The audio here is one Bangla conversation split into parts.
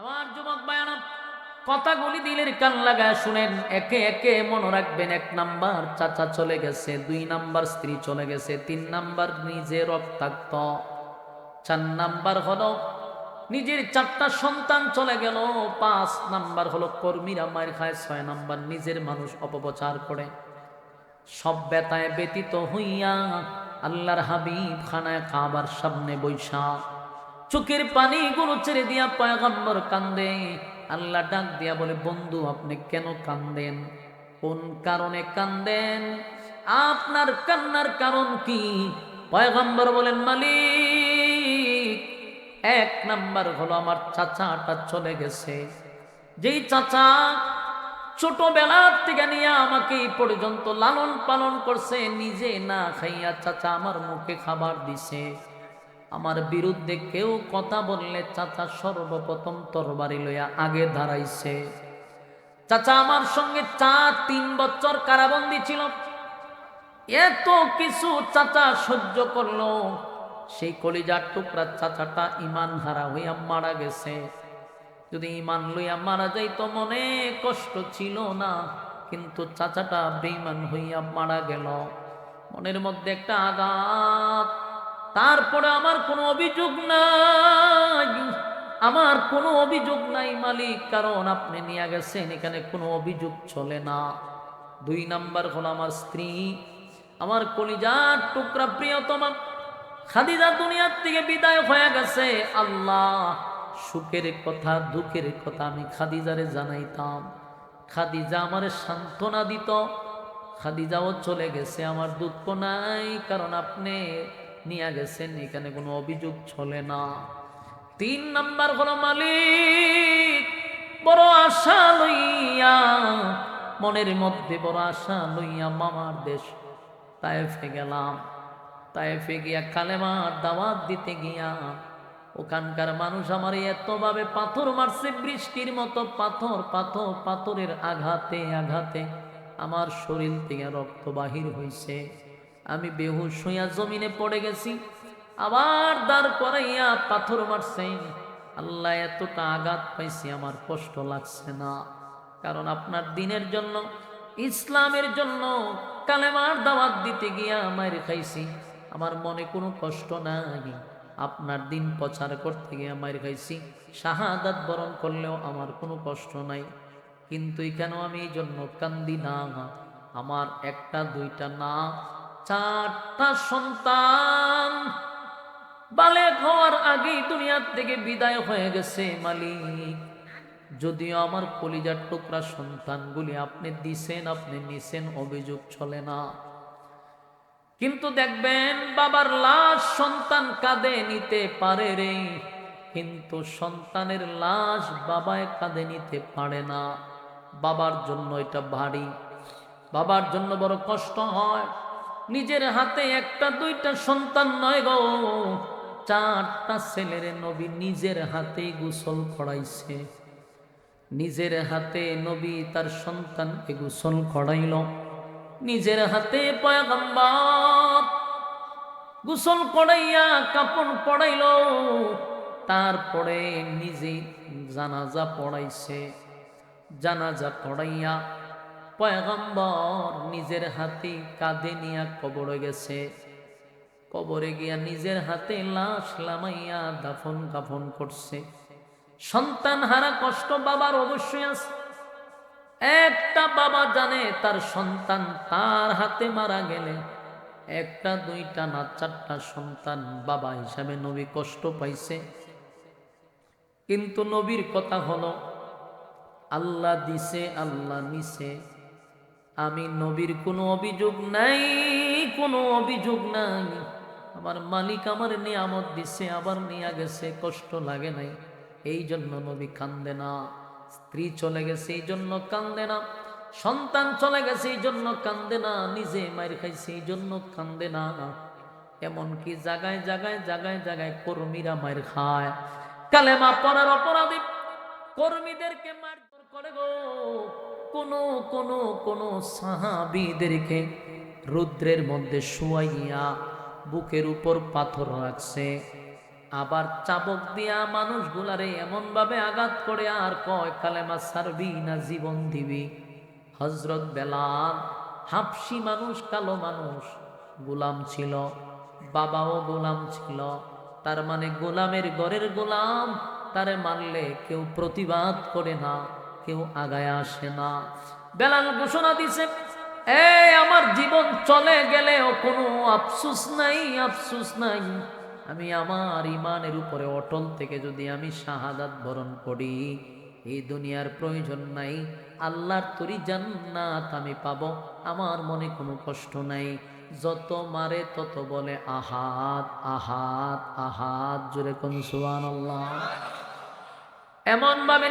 আমার যুবক ভাইরা, কথাগুলি দিলের কান লাগায় শুনেন, একে একে মনে রাখবেন। 1 নাম্বার চাচা চলে গেছে, 2 নাম্বার স্ত্রী চলে গেছে, 3 নাম্বার নিজে রক্তাক্ত, 4 নাম্বার হলো নিজের 4টা সন্তান চলে গেল, 5 নাম্বার হলো কর্মীরা মার খায়, 6 নাম্বার নিজের মানুষ অপপ্রচার করে। সব ব্যথায় ব্যতীত হইয়া আল্লাহর হাবিব খানায় কাবার সামনে বৈশা চোখের পানিগুলো ছেড়ে দিয়া পয়গম্বর কান্দে। আল্লাহ ডাক দিয়া বলে, বন্ধু আপনি কেন কান্দেন? কোন কারণে কান্দেন? আপনার কান্নার কারণ কি? পয়গম্বর বলেন, মালিক, 1 নাম্বার হলো আমার চাচাটা চলে গেছে। যেই চাচা ছোটবেলার থেকে নিয়ে আমাকে এই পর্যন্ত লালন পালন করছে, নিজে না খাইয়া চাচা আমার মুখে খাবার দিছে। আমার বিরুদ্ধে কেউ কথা বললে চাচা সর্বপ্রথম তরবারি লইয়া আগে দাঁড়াইছে। চাচা আমার সঙ্গে 3 বছর কারাবন্দী ছিল। এত কিছু চাচা সহ্য করলো। সেই কলিজার টুকরা চাচাটা ইমান হারা হইয়া মারা গেছে। যদি ইমান লইয়া মারা যাইতো মনে কষ্ট ছিল না, কিন্তু চাচাটা বেঈমান হইয়া মারা গেল। মনের মধ্যে একটা আঘাত। তারপরে আমার কোনো অভিযোগ নাই, আমার কোনো অভিযোগ নাই মালিক, কারণ আপনি নিয়ে গেছেন, এখানে কোনো অভিযোগ চলে না। 2 নাম্বার হলো আমার স্ত্রী, আমার কলিজার টুকরা প্রিয়তমা খাদিজা দুনিয়ার থেকে বিদায় হয়ে গেছে। আল্লাহ, সুখের কথা দুঃখের কথা আমি খাদিজারে জানাইতাম, খাদিজা আমারে সান্ত্বনা দিত। খাদিজাও চলে গেছে, আমার দুঃখ নাই, কারণ আপনি নিয়ে গেছেন, এখানে কোনো অভিযোগ চলে না। 3 নাম্বার হলো মালিক, বড় আশা লইয়া, মনের মধ্যে বড় আশা লইয়া মামার দেশ তায়েফে গেলাম। তায়েফে গিয়া কালেমার দাওয়াত দিতে গিয়া ওখানকার মানুষ আমার এতভাবে পাথর মারছে, বৃষ্টির মতো পাথর, পাথর, পাথরের আঘাতে আঘাতে আমার শরীর থেকে রক্ত বাহির হইছে। আমি বেহুশ হইয়া জমিনে পড়ে গেছি। আবার দাঁড় করাইয়া পাথর মারছেন। আল্লাহ, এতটা আঘাত পাইছি, আমার কষ্ট লাগছে না, কারণ আপনার দিনের জন্য, ইসলামের জন্য কালেমার দাওয়াত দিতে গিয়া মার খাইছি, আমার মনে কোনো কষ্ট নাই। আপনার দিন প্রচার করতে গিয়ে মার খাইছি, শাহাদাত বরণ করলেও আমার কোনো কষ্ট নাই। কিন্তু এখানেও আমি এই জন্য কান্দি না, আমার 1টা 2টা না, 4টা সন্তান বালেগ হওয়ার আগেই দুনিয়ার থেকে বিদায় হয়ে গেছে। মালিক, যদিও আমার কলিজার টুকরা সন্তানগুলি আপনি দিছেন, আপনি নিছেন, অভিযোগ চলে না, কিন্তু দেখবেন বাবার লাশ সন্তান কাঁধে নিতে পারে রে, কিন্তু সন্তানের লাশ বাবায় কাঁধে নিতে পারে না। বাবার জন্য এটা ভারী, বাবার জন্য বড় কষ্ট হয়। নিজের হাতে 1টা 2টা সন্তান নয় গো, 4টা ছেলের নবী নিজের হাতে গোসল করাইছে। নিজের হাতে নবী তার সন্তানকে গোসল করাইল, নিজের হাতে পয়গম্বর গোসল করাইয়া কাপন পড়াইল, তারপরে নিজে জানাজা পড়াইছে। জানাজা পড়াইয়া পয়গম্বর নিজের হাতে কাঁধে নিয়া কবরে গেছে। কবরে গিয়া নিজের হাতে লাশ লামাইয়া দাফন কাফন করছে। সন্তান হারা কষ্ট বাবার অবশ্যই আছে। একটা বাবা জানে তার সন্তান তার হাতে মারা গেলে 1টা 2টা না 4টা সন্তান বাবা হিসাবে নবী কষ্ট পাইছে। কিন্তু নবীর কথা হলো, আল্লাহ দিছে আল্লাহ নিছে, আমি নবীর কোনো অভিযোগ নাই, কোনো অভিযোগ নাই। আমার মালিক আমার নিয়ামত দিছে, আবার নিয়ে গেছে, কষ্ট লাগে নাই, এই জন্য নবী কান্দে না। স্ত্রী চলে গেছে এই জন্য কান্দে না, সন্তান চলে গেছে এই জন্য কান্দে না, নিজে মার খাইছে এই জন্য কান্দে না। এমনকি জায়গায় জায়গায় জায়গায় জায়গায় কর্মীরা মার খায়, কালেমা পড়ার অপরাধী কর্মীদেরকে মারধর করে গো। কোন কোন কোন সাহাবীদেরকে রুদ্রের মধ্যে শুয়াইয়া বুকের উপর পাথর রাখছে, আবার চাবক দিয়া মানুষগুলারে এমন ভাবে আঘাত করে আর কয় কালেমা সারবি না জীবন দিবি। হযরত বেলাল হাবশি মানুষ, কালো মানুষ, গোলাম ছিল, বাবাও গোলাম ছিল, তার মানে গোলামের ঘরের গোলাম, তারে মারলে কেউ প্রতিবাদ করে না, কেউ আগায় আসে না। বেলাল ঘোষণা দিছে, এই আমার জীবন চলে গেলেও কোনো আফসোস নাই, আফসোস নাই। আমি আমার ইমানের উপরে অটল থেকে যদি আমি শাহাদাত বরণ করি, এই দুনিয়ার প্রয়োজন নাই, আল্লাহর তরি জান্নাত আমি পাবো, আমার মনে কোনো কষ্ট নাই। যত মারে তত বলে আহাত আহাত আহাত, জোরে কোন সুবহানাল্লাহ। এমন ভাবে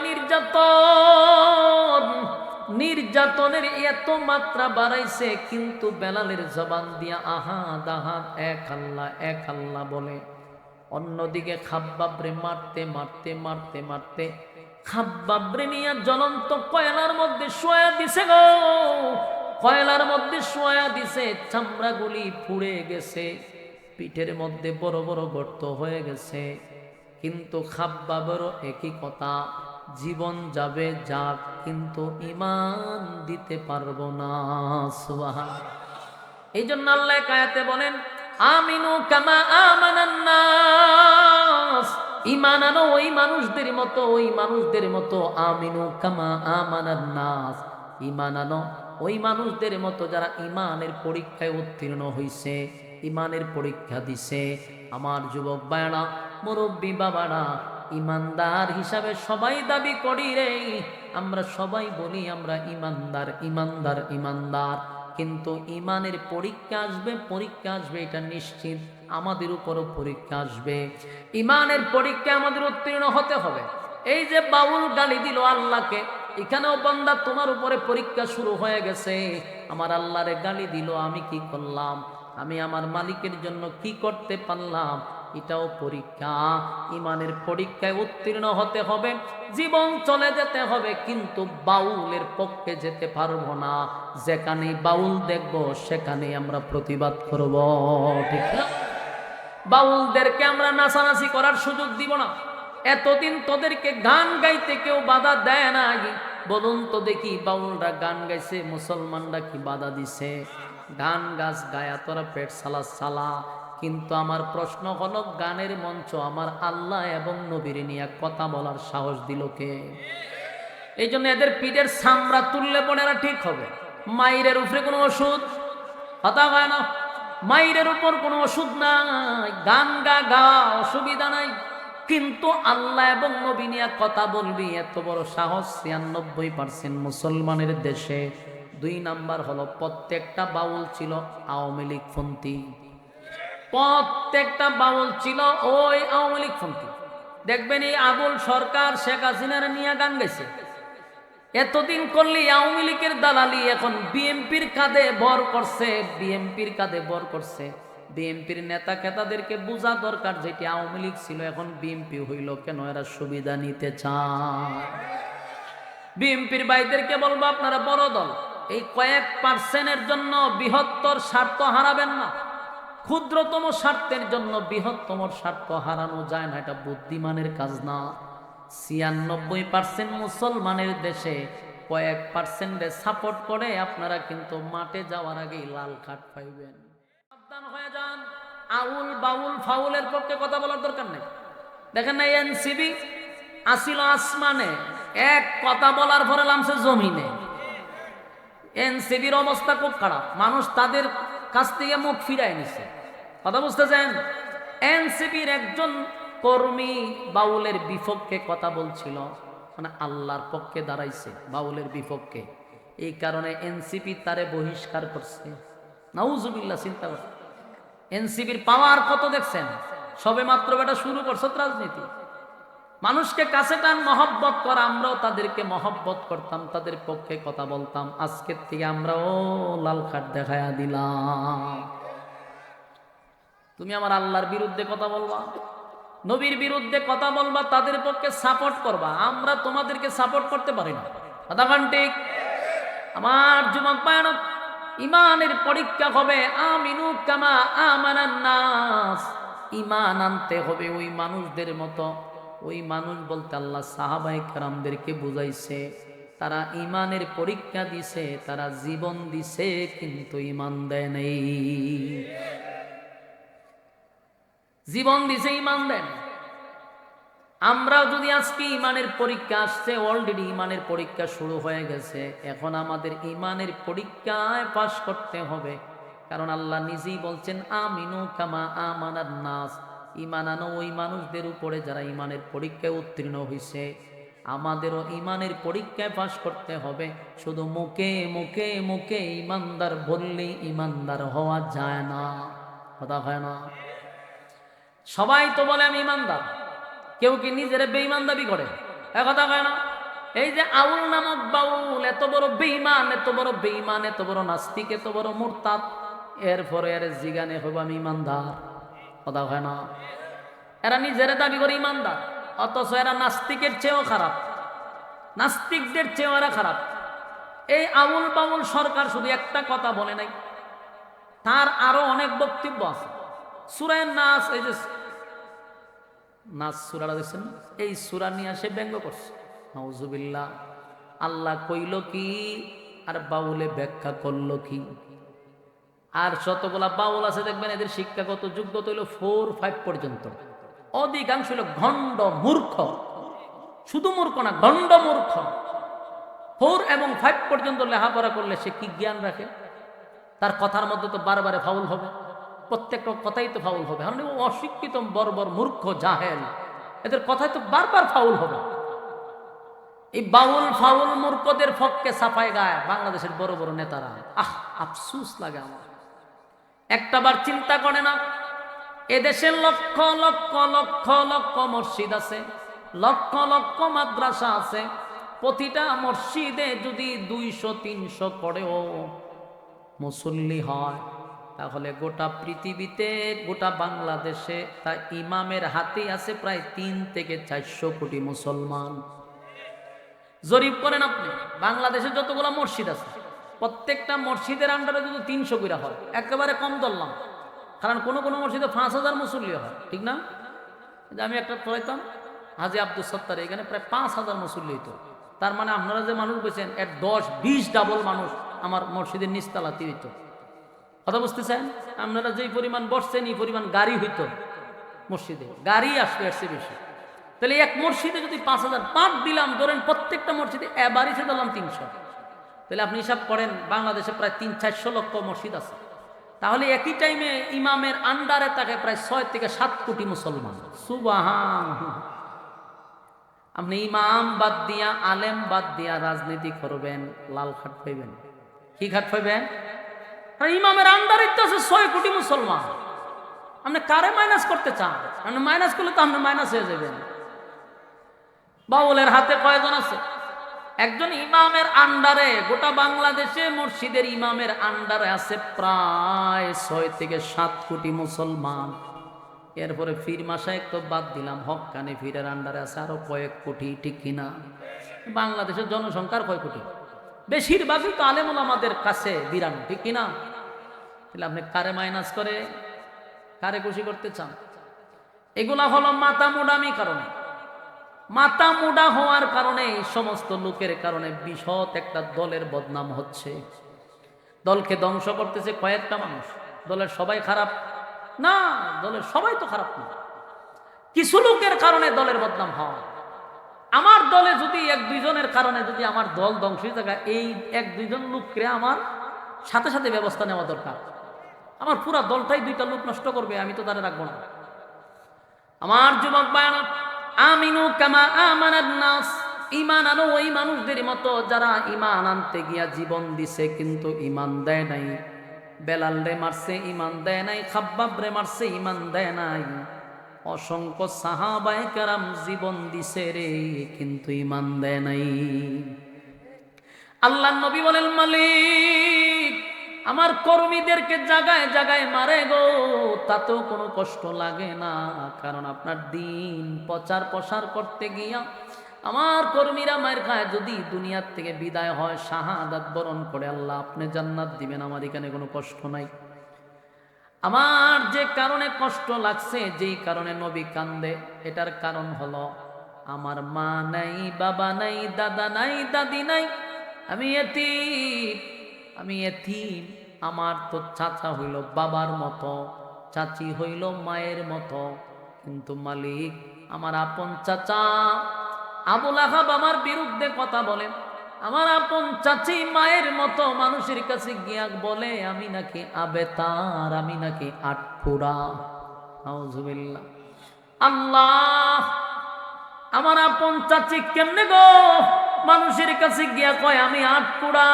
নির্যাতনের এত মাত্রা বাড়াইছে, কিন্তু বেলালের জবান দিয়া আহাদ আহাদ, এক আল্লাহ এক আল্লাহ বলে। অন্যদিকে খাব্বাবরে মারতে মারতে মারতে মারতে খাব্বাবরে নিয়ে জ্বলন্ত কয়লার মধ্যে শোয়া দিছে গো, কয়লার মধ্যে শোয়া দিছে। চামড়াগুলি পুড়ে গেছে, পিঠের মধ্যে বড় বড় গর্ত হয়ে গেছে। কিন্তু খাব্বাবেরও একই কথা, জীবন যাবে যাক, কিন্তু ঈমান দিতে পারবো না। সুবহান। এই জন্য আল্লাহ আয়াতে বলেন, আমিনু কামা আমানান নাস, ঈমান আনো ওই মানুষদের মতো, ওই মানুষদের মতো। আমিনু কামা আমানান নাস, ঈমান আনো ওই মানুষদের মতো যারা ঈমানের পরীক্ষায় উত্তীর্ণ হইছে, ঈমানের পরীক্ষা দিছে। আমার যুবক ভাইরা, মুরব্বী বাবারা, ইমানদার হিসাবে সবাই দাবি করি রে, আমরা সবাই বলি আমরা ইমানদার ইমানদার ইমানদার, কিন্তু ইমানের পরীক্ষা আসবে, পরীক্ষা আসবে এটা নিশ্চিত। আমাদের উপরও পরীক্ষা আসবে, ইমানের পরীক্ষা আমাদের উত্তীর্ণ হতে হবে। এই যে বাউল গালি দিল আল্লাহকে, এখানেও বান্দা তোমার উপরে পরীক্ষা শুরু হয়ে গেছে। আমার আল্লাহরে গালি দিল, আমি কি করলাম, আমি আমার মালিকের জন্য কি করতে পারলাম, এটাও পরীক্ষা। ইমানের পরীক্ষায় উত্তীর্ণ হতে হবে, জীবন চলে যেতে হবে, কিন্তু বাউলের পক্ষে যেতে পারবো না। যেখানে বাউল দেখব সেখানে আমরা প্রতিবাদ করব, ঠিক না? বাউলদেরকে আমরা নাচানাচি করার সুযোগ দিব না। এতদিন তোদেরকে গান গাইতে কেউ বাধা দেয় না, বলুন তো দেখি, বাউলরা গান গাইছে, মুসলমানরা কি বাধা দিছে? গান গাছ গায়া তোরা পেট সালা সালা। কিন্তু আমার প্রশ্ন হলো, গানের মঞ্চ আমার আল্লাহ এবং নবীর নিয়ে কথা বলার সাহস দিল কে? এই জন্য এদের পিঠের চামড়া তুললে পরে এরা ঠিক হবে। মাইরের উপরে কোনো ওষুধ কথা হয় না, মাইরের উপর কোনো ওষুধ নাই, গান গা অসুবিধা নাই, কিন্তু আল্লাহ এবং নবী নিয়ে কথা বলবি, এত বড় সাহস ৯৬% মুসলমানের দেশে। ২ নাম্বার হলো, প্রত্যেকটা বাউল ছিল আওয়ামী লীগ পন্থী, প্রত্যেকটা বাউল ছিল ওই আওয়ামী লীগ পন্থী। দেখবেন এই আবুল সরকার শেখ হাসিনার নিয়ে গান গাইছে, এতদিন করলি আওয়ামী লীগের দালালি, এখন বিএনপির কাঁধে ভর করছে, বিএনপির কাঁধে ভর করছে। বিএনপির নেতা খেতাদেরকে বোঝা দরকার, যেটি আওয়ামী লীগ ছিল এখন বিএনপি হইল কেন, এরা সুবিধা নিতে চায়। বিএনপির ভাইদেরকে বলবো, আপনারা বড় দল, এই কয়েক পার্সেন্টের জন্য বৃহত্তর স্বার্থ হারাবেন না। ক্ষুদ্রতম স্বার্থের জন্য বৃহত্তম স্বার্থ হারানো যায় না, এটা বুদ্ধিমানের কাজ না। ৯৬% মুসলমানের দেশে কয়েক পার্সেন্টে সাপোর্ট করে, আপনারা কিন্তু মাঠে যাওয়ার আগেই লাল কার্ড পাইবেন। সাবধান হয়ে যান, আউল বাউল ফাউলের পক্ষে কথা বলার দরকার নেই। দেখেন না, এনসিবি আসিল আসমানে, এক কথা বলার পরে নামছে জমিনে। এনসিবির অবস্থা খুব খারাপ, মানুষ তাদের কাছ থেকে মুখ ফিরাই নিছে। কথা বুঝতেছেন? এনসিবির একজন কর্মী বাউলের বিপক্ষে কথা বলছিল, মানে আল্লাহর পক্ষে দাঁড়াইছে বাউলের বিপক্ষে, এই কারণে এনসিপি তারে বহিষ্কার করছে। নাউজুবিল্লাহ, চিন্তা করছে। এনসিপির পাওয়ার কত দেখছেন? সবে মাত্র এটা শুরু করছে রাজনীতি, মানুষকে কাছে টান, মহব্বত করা। আমরাও তাদেরকে মহব্বত করতাম, তাদের পক্ষে কথা বলতাম। আজকের থেকে আমরাও লাল কার্ড দেখায়া দিলাম। তুমি আমার আল্লাহর বিরুদ্ধে কথা বলবা, নবীর বিরুদ্ধে কথা বলবা, তাদের পক্ষে সাপোর্ট করবা, আমরা তোমাদেরকে সাপোর্ট করতে পারি না। কথা বলেন ঠিক? আমার যুবক ভাইরা, ইমানের পরীক্ষা হবে। আমিনু কামা আমানান নাস, ঈমান আনতে হবে ওই মানুষদের মতো। ওই মানুষ বলতে আল্লাহ সাহাবায়ে কেরামদেরকে বুঝাইছে, তারা ঈমানের পরীক্ষা দিছে, তারা জীবন দিছে কিন্তু ঈমান দেয় নাই। জীবন দিছে, ঈমান দেন। আমরাও যদি আজকে ঈমানের পরীক্ষা আসছে, অলরেডি ঈমানের পরীক্ষা শুরু হয়ে গেছে, এখন আমাদের ঈমানের পরীক্ষায় পাশ করতে হবে। কারণ আল্লাহ নিজেই বলছেন আমিনু কামা আমানান নাস, ঈমান আনো ওই মানুষদের উপরে যারা ঈমানের পরীক্ষায় উত্তীর্ণ হয়েছে। আমাদেরও ঈমানের পরীক্ষায় পাশ করতে হবে। শুধু মুখে মুখে মুখে ঈমানদার বললেই ঈমানদার হওয়া যায় না, কথা হয় না। সবাই তো বলে আমি ঈমানদার, কেউ কি নিজের বেঈমান দাবি করে? কথা হয় না। এই যে আউল নামক বাউল এত বড় বেঈমান, এত বড় বেঈমান, এত বড় নাস্তিক, এত বড় মুরতাদ, এরপরে এর জিগানে হব আমি ঈমানদার, কথা হয় না। এরা নিজের দাবি করে ঈমানদার, অথচ এরা নাস্তিকের চেয়েও খারাপ, নাস্তিকদের চেয়েও এরা খারাপ। এই আউল বাউল সরকার শুধু একটা কথা বলে নাই, তার আরো অনেক বক্তব্য আছে। সূরা নাস, এই যে নাস সূরাটা দেখছেন, এই সূরা নিয়ে আসে ব্যঙ্গ করছে। নাউজুবিল্লাহ। আল্লাহ কইল কি আর বাউলে ব্যাখ্যা করলো কি। আর যতগুলা বাউল আছে দেখবেন এদের শিক্ষাগত যোগ্যতা হইল 4-5 পর্যন্ত। অধিকাংশ হইল গণ্ড মূর্খ, শুধু মূর্খ না, গণ্ড মূর্খ। 4 এবং 5 পর্যন্ত লেখাপড়া করলে সে কি জ্ঞান রাখে? তার কথার মধ্যে তো বারবারে ফাউল হবে, প্রত্যেকটা কথাই তো ফাউল হবে। আমি অশিক্ষিত বর্বর মূর্খ জাহেল, এদের কথাই তো বারবার ফাউল হবে। এই বাউল ফাউল মূর্খদের পক্ষে সাফাই গায় বাংলাদেশের বড় বড় নেতারা। আফসুস লাগে আমার। একটাবার চিন্তা করে না, এদেশের লক্ষ লক্ষ লক্ষ লক্ষ মসজিদ আছে, লক্ষ লক্ষ মাদ্রাসা আছে। প্রতিটা মসজিদে যদি 200-300 করেও মুসল্লি হয়, তাহলে গোটা পৃথিবীতে, গোটা বাংলাদেশে তা ইমামের হাতেই আছে প্রায় 3 থেকে 400 কোটি মুসলমান। জরিপ করেন আপনি, বাংলাদেশে যতগুলো মসজিদ আছে প্রত্যেকটা মসজিদের আন্ডারে যদি 300 করে হয়, একেবারে কম ধরলাম, কারণ কোনো কোনো মসজিদে 5000 মুসল্লি হয়, ঠিক না? আমি একটা পড়াইতাম হাজি আব্দুল সত্তার, এখানে প্রায় 5000 মুসল্লি হইতো। তার মানে আপনারা যে মানুষ পেয়েছেন এর 10-20 ডাবল মানুষ আমার মসজিদের নিচতলাতে হইতো। কথা বুঝতেছেন? আপনারা যেই পরিমাণ বসছেন এই পরিমাণ গাড়ি হইতো মসজিদে, গাড়ি আসবে এর চেয়ে বেশি। তাহলে এক মসজিদে যদি 5000 পাঁচ দিলাম, ধরেন প্রত্যেকটা মসজিদে এবারই দিলাম 300, তাহলে আপনি হিসাব করেন বাংলাদেশে প্রায় 300-400 লক্ষ মসজিদ আছে। তাহলে একই টাইমে ইমামের আন্ডারে থাকে প্রায় 6 থেকে 7 কোটি মুসলমান। সুবহান। আপনি ইমাম বাদ দিয়া, আলেম বাদ দিয়া রাজনীতি করবেন, লাল খাট পাইবেন। কি খাট পাইবেন? ইমামের আন্ডারে তো আছে 6 কোটি মুসলমান। আপনি কারে মাইনাস করতে চান? আপনি মাইনাস করলে তো আপনি মাইনাস হয়ে যাবেন। বাউলের হাতে কয়জন আছে? একজন ইমামের আন্ডারে, গোটা বাংলাদেশে মসজিদের ইমামের আন্ডারে আছে প্রায় 6 থেকে 7 কোটি মুসলমান। এরপরে ফির মাসায়েক তো বাদ দিলাম, হক্কানি ফিরের আন্ডারে আছে আরো কয়েক কোটি, ঠিক কিনা? বাংলাদেশের জনসংখ্যার কয় কোটি? বেশিরভাগই তো আলেম ওলামাদের কাছে বিরান, ঠিক কিনা? তাহলে আপনি কারে মাইনাস করে কারে খুশি করতে চান? এগুলা হলো মাথা মোড়ামি কারণে, মাথা মোড়া হওয়ার কারণে, এই সমস্ত লোকের কারণে বিশদ একটা দলের বদনাম হচ্ছে। দলকে ধ্বংস করতেছে কয়েকটা মানুষ। দলের সবাই খারাপ না, দলের সবাই তো খারাপ না, কিছু লোকের কারণে দলের বদনাম হয়। আমার দলে যদি 1-2 জনের কারণে যদি আমার দল ধ্বংস হয়ে যায়, এই 1-2 জন লোককে আমার সাথে সাথে ব্যবস্থা নেওয়া দরকার। আমার পুরা দলটাই 2টা লোক নষ্ট করবে, আমি তো তারা রাখবো না। আমার যুবক ভাইরা, আমিনু কামা আমানান নাস, ঈমান আনো ওই মানুষদের মতো যারা ঈমান আনতে গিয়া জীবন দিছে কিন্তু ঈমান দেয় নাই। বেলাল রে মারছে, ঈমান দেয় নাই। খাব্বাব রে মারছে, ঈমান দেয় নাই। অসংখ্য সাহাবায়ে কেরাম জীবন দিছে রে, কিন্তু ঈমান দেয় নাই। আল্লাহর নবী বলেন, মালিক আমার কর্মীদেরকে জায়গায় জায়গায় মারে গো, তাতেও কোনো কষ্ট লাগে না, কারণ আপনার দিন প্রচার প্রসার করতে গিয়া আমার কর্মীরা মায়ের খায়। যদি দুনিয়ার থেকে বিদায় হয়, শাহাদাত বরণ করে, আল্লাহ আপনি জান্নাত দিবেন, আমার এখানে কোনো কষ্ট নাই। আমার যে কারণে কষ্ট লাগছে, যেই কারণে নবী কান্দে, এটার কারণ হলো আমার মা নাই, বাবা নাই, দাদা নাই, দাদি নাই, আমি এতিম, আমি এতিম। আমার তো চাচা হইল বাবার মতো, চাচি হইল মায়ের মতো, কিন্তু মালিক আমার আপন চাচা আবুল আহাব আমার বিরুদ্ধে কথা বলে, আমার আপন চাচি মায়ের মতো মানুষের কাছে গিয়া বলে আমি নাকি আবেতার, আমি নাকি আটপুরা। নাউজুবিল্লাহ। আল্লাহ, আমার আপন চাচি কেমনে গো মানুষের কাছে গিয়া কয় আমি আটপুরা,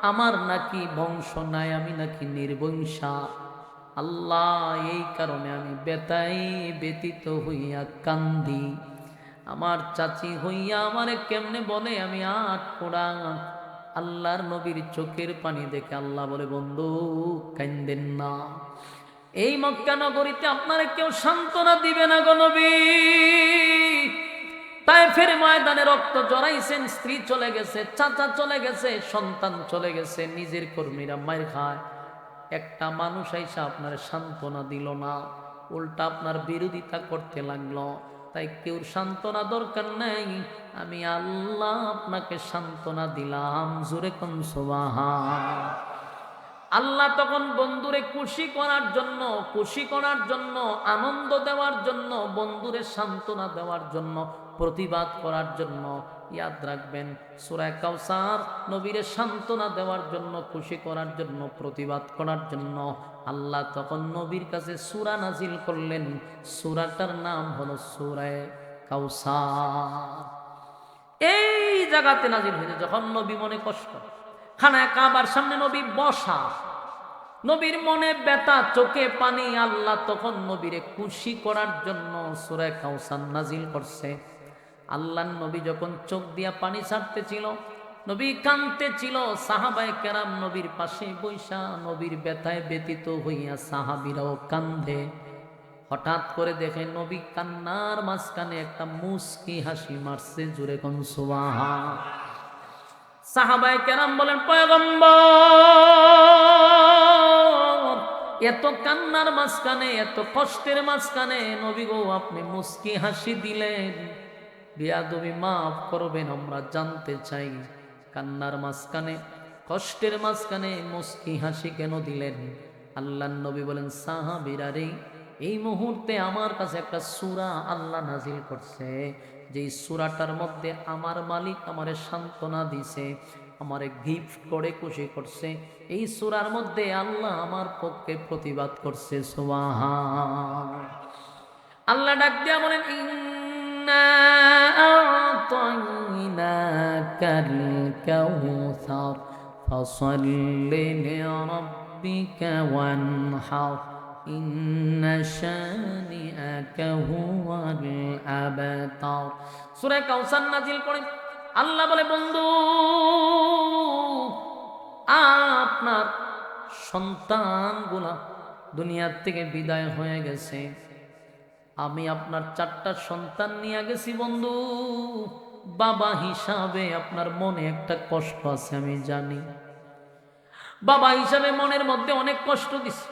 আমার নাকি বংশ নাই, আমি নাকি নির্বংশা। আল্লাহ, এই কারণে আমি বেতাই ব্যতীত হইয়া কান্দি। আমার চাচি হইয়া আমারে কেমনে বলে আমি আটপোড়া। আল্লাহর নবীর চোখের পানি দেখে আল্লাহ বলে, বন্ধু কান্দেন না। এই মক্কা নগরীতে আপনারে কেউ সান্ত্বনা দিবে না গো নবী। তায়েফের ময়দানে রক্ত জড়াইছেন, স্ত্রী চলে গেছে, চাচা চলে গেছে, সন্তান চলে গেছে, নিজের কর্মীরা মাইর খায়, একটা মানুষ আইসা আপনার সান্ত্বনা দিল না, উল্টা আপনার বিরোধিতা করতে লাগলো। তাই কেউ সান্ত্বনা দরকার নাই, আমি আল্লাহ আপনাকে সান্ত্বনা দিলাম। জোরে কোন সুবহান। আল্লাহ তখন বন্ধুরে খুশি করার জন্য, খুশি করার জন্য, আনন্দ দেওয়ার জন্য, বন্ধুরে সান্ত্বনা দেওয়ার জন্য, প্রতিবাদ করার জন্য, ইয়াদ রাখবেন সূরা কাউসার, নবীরে সান্ত্বনা দেওয়ার জন্য, খুশি করার জন্য, প্রতিবাদ করার জন্য আল্লাহ তখন নবীর কাছে সূরা নাজিল করলেন। সূরাটার নাম হলো সূরা কাউসার। এই জায়গাতে নাজিল হয়েছে যখন নবী মনে কষ্ট, খানায় কাবার সামনে নবী বসা, নবীর মনে ব্যথা, চোখে পানি, আল্লাহ তখন নবীরে খুশি করার জন্য সূরা কাউসার নাজিল করছে। আল্লাহ নবী যখন চোখ দিয়া পানি ছাড়তেছিল, নবী কাঁদতেছিল, সাহাবায়ে কেরাম নবীর পাশে বৈশা নবীর ব্যথায় ব্যতীত হইয়া সাহাবীরাও কান্দে। হঠাৎ করে দেখে নবী কান্নার মাঝখানে একটা মুস্কি হাসি মারছে। জুরে কোন সুবহান। সাহাবায়ে কেরাম বলেন, পয়গম্বর, এত কান্নার মাঝখানে, এত কষ্টের মাঝখানে নবী গো আপনি মুস্কি হাসি দিলেন, বিয়াদবি মাফ করবেন, আমরা জানতে চাই কান্নার মাঝখানে, কষ্টের মাঝখানে মুস্কি হাসি কেন দিলেন? আল্লাহর নবী বলেন, সাহাবীরা রে, এই মুহূর্তে আমার কাছে একটা সূরা আল্লাহ নাজিল করছে, যেই সূরাটার মধ্যে আমার মালিক আমারে সান্ত্বনা দিছে, আমারে গিফট করে খুশি করছে। এই সূরার মধ্যে আল্লাহ আমার পক্ষে প্রতিবাদ করছে। সুবহান। আল্লাহ ডাক দিয়া বলেন, ইন্না আ'তাইনাকাল কাউসার ফাসাল্লি লিরাব্বিকা ওয়ানহার ইন্না শানিআকা হুয়াল আবতার। সূরা কাউসার নাজিল করে আল্লাহ বলে, বন্ধু আপনার সন্তানগুলা দুনিয়ার থেকে বিদায় হয়ে গেছে, আমি আপনার 4টা সন্তান নিয়ে গেছি বন্ধু। বাবা হিসাবে আপনার মনে একটা কষ্ট আছে, আমি জানি। বাবা হিসাবে মনের মধ্যে অনেক কষ্ট দিছি,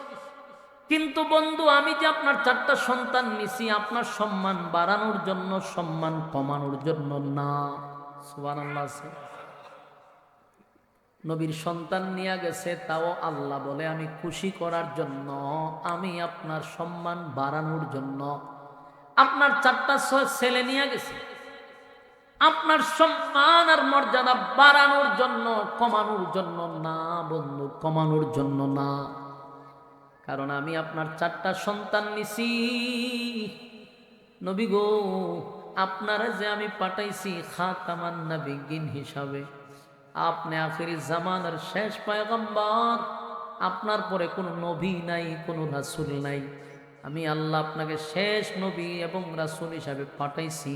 কিন্তু বন্ধু আমি যে আপনার 4টা সন্তান নিছি আপনার সম্মান বাড়ানোর জন্য, সম্মান কমানোর জন্য না। সুবহানাল্লাহ। নবীর সন্তান নিয়ে গেছে, তাও আল্লাহ বলে আমি খুশি করার জন্য, আমি আপনার সম্মান বাড়ানোর জন্য। আপনার 4টা ছেলে নিয়ে গেছে আপনার সম্মান আর মর্যাদা বাড়ানোর জন্য, কমানোর জন্য না বন্ধু, কমানোর জন্য না। কারণ আমি আপনার 4টা সন্তান নিছি নবী গো, আপনারা যে আমি পাঠাইছি খাতামান নবিয়্যিন হিসাবে, আপনি আখিরি জামানার শেষ পয়গম্বর, আপনার পরে কোনো নবী নাই, কোনো রাসূল নাই। আমি আল্লাহ আপনাকে শেষ নবী এবং রাসূল হিসাবে পাঠাইছি।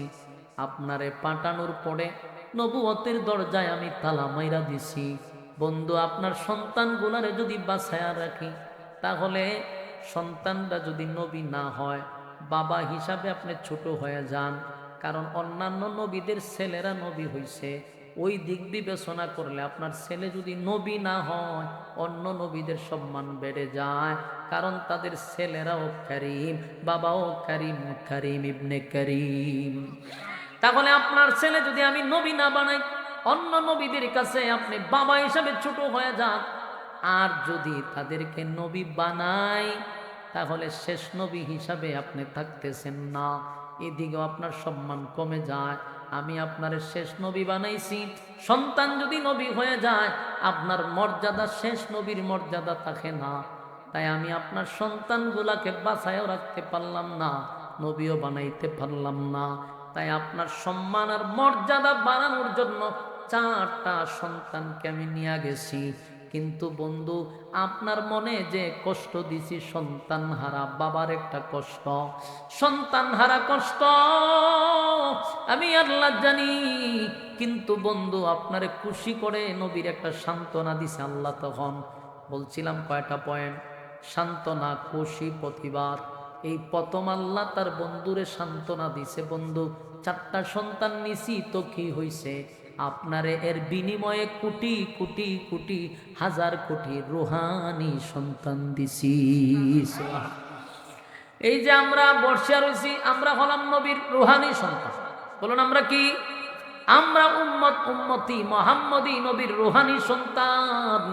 আপনারে পাঠানোর পরে নবুয়তের দরজায় আমি তালা মাইরা দিছি। বন্ধু আপনার সন্তানগুলারে যদি বাছায়া রাখি, তাহলে সন্তানরা যদি নবী না হয়, বাবা হিসাবে আপনি ছোট হয়ে যান। কারণ অন্যান্য নবীদের ছেলেরা নবী হইছে, ওই দিক বিবেচনা করলে আপনার ছেলে যদি নবী না হয়, অন্য নবীদের সম্মান বেড়ে যায়। কারণ তাদের ছেলেরাও করিম, বাবাও করিম, করিম ইবনে করিম। তাহলে আপনার ছেলে যদি আমি নবী না বানাই, অন্য নবীদের কাছে আপনি বাবা হিসাবে ছোট হয়ে যান। আর যদি তাদেরকে নবী বানাই, তাহলে শেষ নবী হিসাবে আপনি থাকতেছেন না, এদিকেও আপনার সম্মান কমে যায়। আমি আপনার শেষ নবী বানাইছি, সন্তান যদি নবী হয়ে যায় আপনার মর্যাদা শেষ নবীর মর্যাদা থাকে না। তাই আমি আপনার সন্তানগুলাকে বাঁচায়ও রাখতে পারলাম না, নবীও বানাইতে পারলাম না। তাই আপনার সম্মান আর মর্যাদা বাড়ানোর জন্য 4টা সন্তানকে আমি নিয়ে গেছি। কিন্তু বন্ধু, আপনার মনে যে কষ্ট দিছি সন্তান হারা বাবার একটা কষ্ট, সন্তান হারা কষ্ট আমি আল্লাহ জানি। কিন্তু বন্ধু, আপনারে খুশি করে নবীর একটা সান্ত্বনা দিছে আল্লাহ। তখন বলছিলাম কয়টা পয়েন্ট: সান্ত্বনা, খুশি, প্রতিবাদ। এই প্রথম আল্লাহ তার বন্ধুরে সান্ত্বনা দিছে, বন্ধু 4টা সন্তান নিছি তো কি হইছে, আপনারে এর বিনিময়ে কোটি কোটি কোটি হাজার কোটি রুহানি সন্তান দিছি। এই যে আমরা বর্ষা রয়েছি, আমরা হলাম নবীর রুহানি সন্তান। বলুন আমরা কি? আমরা উম্মতি মুহাম্মদী নবীর রুহানি সন্তান।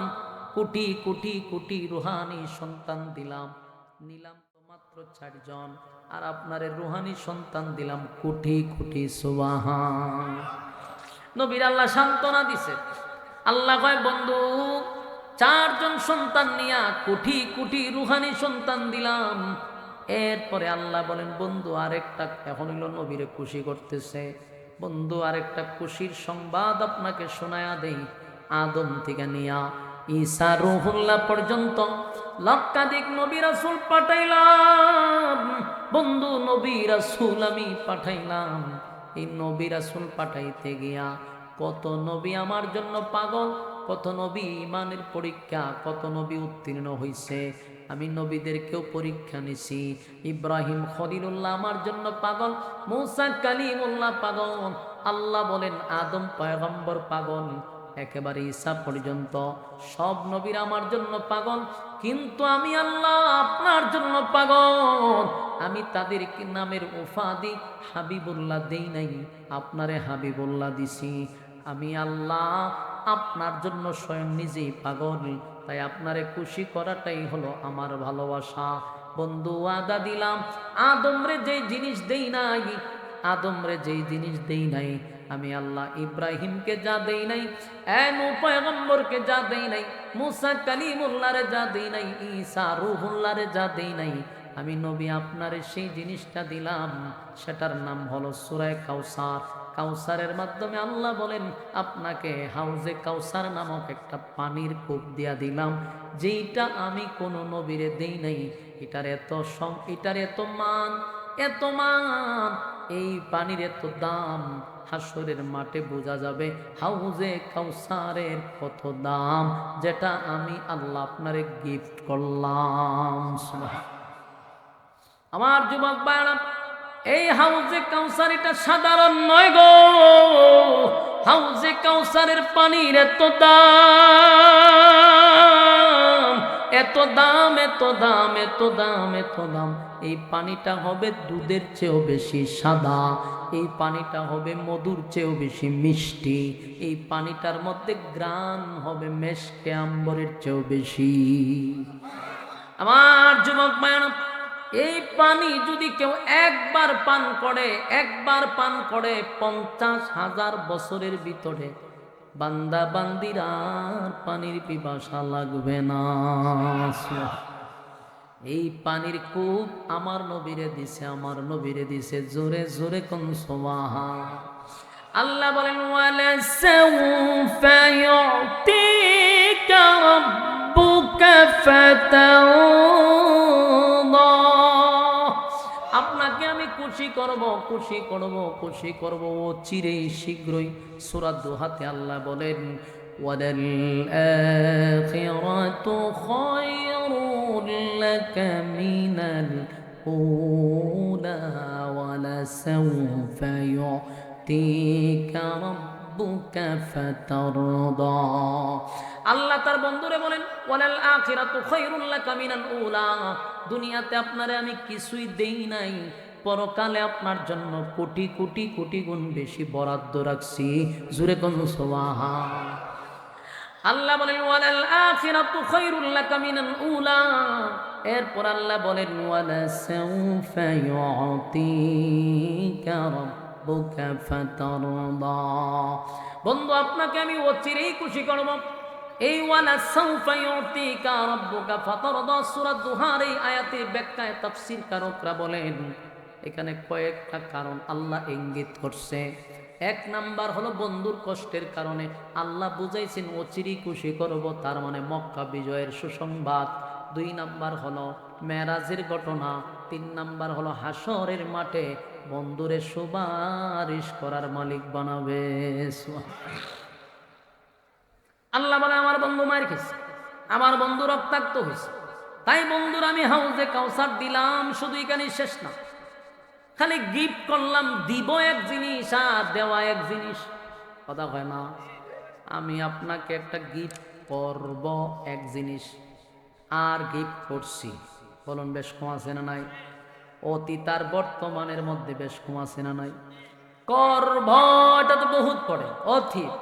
কোটি কোটি কোটি রুহানি সন্তান দিলাম, নিলাম তো মাত্র 4 জন, আর আপনার রুহানি সন্তান দিলাম কোটি কোটি। সুবহান। নবীর আল্লাহ সান্ত্বনা দিছে। আল্লাহ কয়, বন্ধু 4 জন সন্তান নিয়া কোটি কোটি রুহানি সন্তান দিলাম। এরপরে আল্লাহ বলেন, বন্ধু আরেকটা, এখন হইল নবীরে খুশি করতেছে, বন্ধু আরেকটা খুশির সংবাদ আপনাকে শোনায়া দেই। আদম থেকে নিয়া ঈসা রুহুল্লাহ পর্যন্ত লক্ষাধিক নবী রাসূল পাঠাইলাম। বন্ধু নবী রাসূল আমি পাঠাইলাম। এই নবী রাসূল পাঠাইতে গিয়া কত নবী আমার জন্য পাগল, কত নবী ইমানের পরীক্ষা, কত নবী উত্তীর্ণ হইছে। আমি নবীদেরকেও পরীক্ষা নিছি। ইব্রাহিম খলিলুল্লাহ আমার জন্য পাগল, মূসা কালিমুল্লাহ পাগল। আল্লাহ বলেন আদম পয়গম্বর পাগল, একেবারে ঈসা পর্যন্ত সব নবীরা আমার জন্য পাগল। কিন্তু আমি আল্লাহ আপনার জন্য পাগল। আমি তাদের নামের উপাধি হাবিবুল্লাহ দেই নাই, আপনারে হাবিবুল্লাহ দিছি। আমি আল্লাহ আপনার জন্য স্বয়ং নিজেই পাগল। তাই আপনারে খুশি করাটাই হলো আমার ভালোবাসা। বন্ধু ওয়াদা দিলাম, আদমরে যেই জিনিস দেই নাই, আদমরে যেই জিনিস দেই নাই, আমি আল্লাহ ইব্রাহিমকে যা দেই নাই, নূহ পয়গম্বরকে যা দেই নাই, মূসা কালিমুল্লাহরে যা দেই নাই, ঈসা রূহুল্লাহরে যা দেই নাই, আমি নবী আপনারে সেই জিনিসটা দিলাম। সেটার নাম হলো সূরা কাউসার। কাউসারের মাধ্যমে আল্লাহ বলেন আপনাকে হাউজে কাউসার নামক একটা পানির কূপ দিয়া দিলাম, যেইটা আমি কোনো নবীরে দেই নাই। এটার এত মান, এত মান, এই পানির এত দাম, হাসরের মাঠে বোঝা যাবে হাউজে কাউসারের কত দাম, যেটা আমি আল্লাহ আপনারে গিফট করলাম। আমার যুবক ভাইরা, এই হাউজে কাউসার এটা সাধারণ নয় গো। হাউজে কাউসারের পানির এত দাম, এত দাম, এত দাম, এত দাম, এত দাম। এই পানিটা হবে দুধের চেয়েও বেশি সাদা, এই পানিটা হবে মধুর চেয়েও বেশি মিষ্টি, এই পানিটার মধ্যে গ্রান হবে মেশকে আম্বরের চেয়েও বেশি। আমার যুবক ভাইরা, এই পানি যদি কেউ একবার পান করে, একবার পান করে 50,000 বছরের ভিতরে বান্দা বান্দির আর পানির পিপাসা লাগবে না। এই পানির কূপ আমার নবীরে দিছে, আমার নবীরে দিছে। জোরে জোরে কোন সুবহান। আল্লাহ বলেন ওয়ালা সাউফা ইউতিকা রাব্বুকা ফাতারদা। আপনাকে আমি খুশি করব, খুশি করব, খুশি করব চিরেই শীঘ্রই। সূরা দুহাতে আল্লাহ বলেন ওয়ালাল আখিরাতু খায়রুল লাকা মিনাল উলা ওয়ালা সাউফা ইউতিকা রাব্বুকা ফাতারদা। আল্লাহ তার বন্ধুরে বলেন ওয়ালাল আখিরাতু খায়রুল লাকা মিনাল উলা, দুনিয়াতে আপনারে আমি কিছুই দেই নাই, পরকালে আপনার জন্য কোটি কোটি কোটি গুণ বেশি বরাদ্দ রাখছি। জুরে কোন সুবহান। আল্লাহ বলেন ওয়ালাল আখিরাতু খায়রুল লাকা মিনাল উলা, এরপর আল্লাহ বলেন ওয়ালা সাউফা ইউতিকা রাব্বুকা ফাতারদা। বন্ধু আপনাকে আমি অচিরেই খুশি করব। এই ওয়ালা সাউফা ইউতিকা রাব্বুকা ফাতারদা সূরা দুহার এই আয়াতের ব্যাখ্যায় তাফসীর কারকরা বলেন এখানে কয়েকটা কারণ আল্লাহ ইঙ্গিত করছে। এক নাম্বার হলো বন্ধুর কষ্টের কারণে আল্লাহ বুঝাইছেন অচিরেই খুশি করব, তার মানে মক্কা বিজয়ের সুসংবাদ। দুই নাম্বার হলো মেরাজের ঘটনা। তিন নাম্বার হলো হাসরের মাঠে বন্ধুরে সুপারিশ করার মালিক বানাবে। আল্লাহ বলে আমার বন্ধু মার খেয়েছে, আমার বন্ধু রক্তাক্ত হয়েছে, তাই বন্ধুর আমি হাউজে কাউসার দিলাম। শুধু এখানে শেষ না, খালি গিফট করলাম, দিব এক জিনিস আর দেওয়া এক জিনিস, কথা হয় না। আমি আপনাকে একটা গিফট করব এক জিনিস, আর গিফট করছি, বলুন বেশ কম আছে না নাই? অতীত আর বর্তমানের মধ্যে বেশ কম আছে না নাই? করব এটা তো বহুত পড়ে, অতীত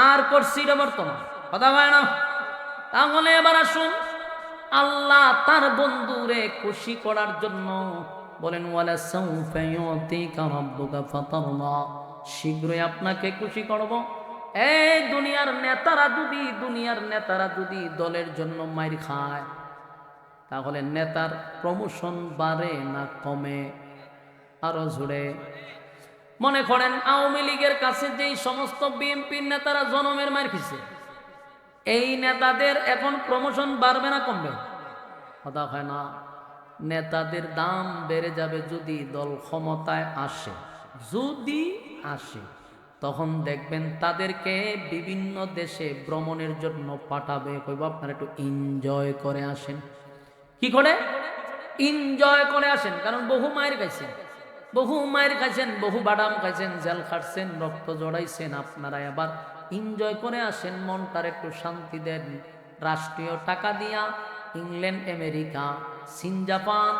আর করছি এটা বর্তমান, কথা হয় না। তাহলে এবার আসুন আল্লাহ তার বন্ধুরে খুশি করার জন্য বলেন ওয়ালা সাউফা ইউতিকা রাব্বুকা ফাতারদা, শীঘ্রই আপনাকে খুশি করব। এই দুনিয়ার নেতারা যদি দলের জন্য মাইর খায়, তাহলে নেতার প্রমোশন বাড়ে না কমে? আরো জোরে মনে করেন আওয়ামী লীগের কাছে যেই সমস্ত বিএনপির নেতারা জনমের মাইর খেয়েছে, এই নেতাদের এখন প্রমোশন বাড়বে না কমবে? কথা হয় না। নেতাদের দাম বেড়ে যাবে যদি দল ক্ষমতায় আসে, যদি আসে তখন দেখবেন তাদেরকে বিভিন্ন দেশে ভ্রমণের জন্য পাঠাবে, কইব আপনারা একটু এনজয় করে আসেন। কি করে? এনজয় করে আসেন। কারণ বহু মায়ের খাইছেন, বহু বাদাম খাইছেন, জেল খাটছেন, রক্ত জড়াইছেন, আপনারা এবার এনজয় করে আসেন, মনটার একটু শান্তি দেন। রাষ্ট্রীয় টাকা দিয়া ইংল্যান্ড, আমেরিকা, চীন, জাপান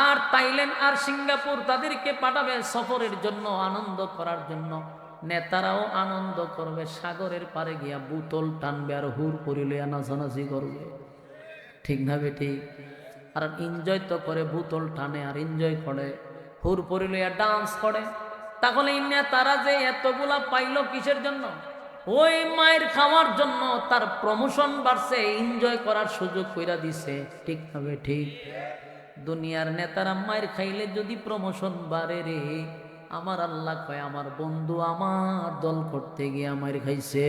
আর থাইল্যান্ড আর সিঙ্গাপুর তাদেরকে পাঠাবে সফরের জন্য, আনন্দ করার জন্য। নেতারাও আনন্দ করবে, সাগরের পারে গিয়া বোতল টানবে আর হুর করিলে নাচানাচি করবে, ঠিক না বেটি? আর এনজয় তো করে, বোতল টানে আর এনজয় করে, হুর পরিলে ডান্স করে। তাহলে নেতারা যে এতগুলা পাইলো কিসের জন্য? ওই মায়ের খাওয়ার জন্য। তার প্রমোশন বাড়ছে, এনজয় করার সুযোগ কইরা দিছে, ঠিক হবে ঠিক? দুনিয়ার নেতারা মায়ের খাইলে যদি প্রমোশন বাড়ে রে, আমার আল্লাহ কয় আমার বন্ধু আমার দল করতে গিয়ে মায়ের খাইছে।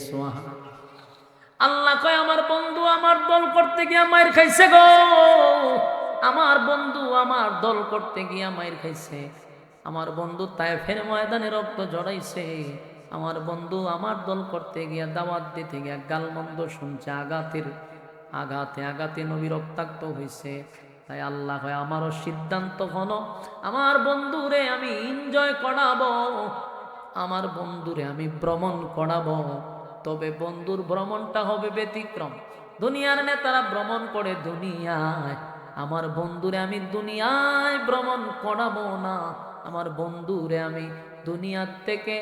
সুবহান আল্লাহ কয় আমার বন্ধু আমার দল করতে গিয়া মায়ের খাইছে গো, আমার বন্ধু আমার দল করতে গিয়া মায়ের খাইছে, আমার বন্ধু তায়েফের ময়দানে রক্ত জড়াইছে, আমার বন্ধু আমার দল করতে গিয়া দাওয়াত দিতে গিয়া গালমন্দ শুনছে, আঘাতে আঘাতে নবী রক্তাক্ত হয়েছে। তাই আল্লাহ হয় আমারও সিদ্ধান্ত হলো আমার বন্ধুরে আমি এনজয় করাবো, আমার বন্ধুরে আমি ভ্রমণ করাবো। তবে বন্ধুর ভ্রমণটা হবে ব্যতিক্রম। দুনিয়ার নেতারা ভ্রমণ করে দুনিয়ায়, আমার বন্ধুরে আমি দুনিয়ায় ভ্রমণ করাবো না, আমার বন্ধুরে আমি দুনিয়ার থেকে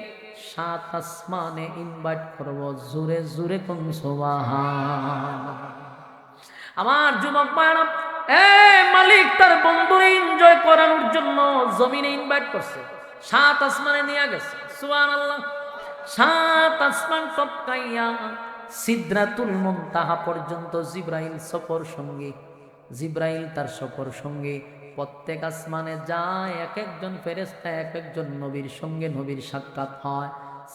7 আসমানে ইনভাইট করব। জোরে জোরে কোন সুবহান। আমার যুবক ভাইরা, মালিক তার বন্ধুরে এনজয় করানোর জন্য জমিনে ইনভাইট করছে, 7 আসমানে নিয়ে গেছে। সুবহানাল্লাহ। 7 আসমান টপকাইয়া সিদরাতুল মুনতাহা পর্যন্ত জিব্রাইল সফর সঙ্গী, জিব্রাইল তার সফর সঙ্গী। প্রত্যেক আসমানে যায় এক একজন ফেরেশতা, এক একজন নবীর সঙ্গে নবীর সাক্ষাৎ হয়,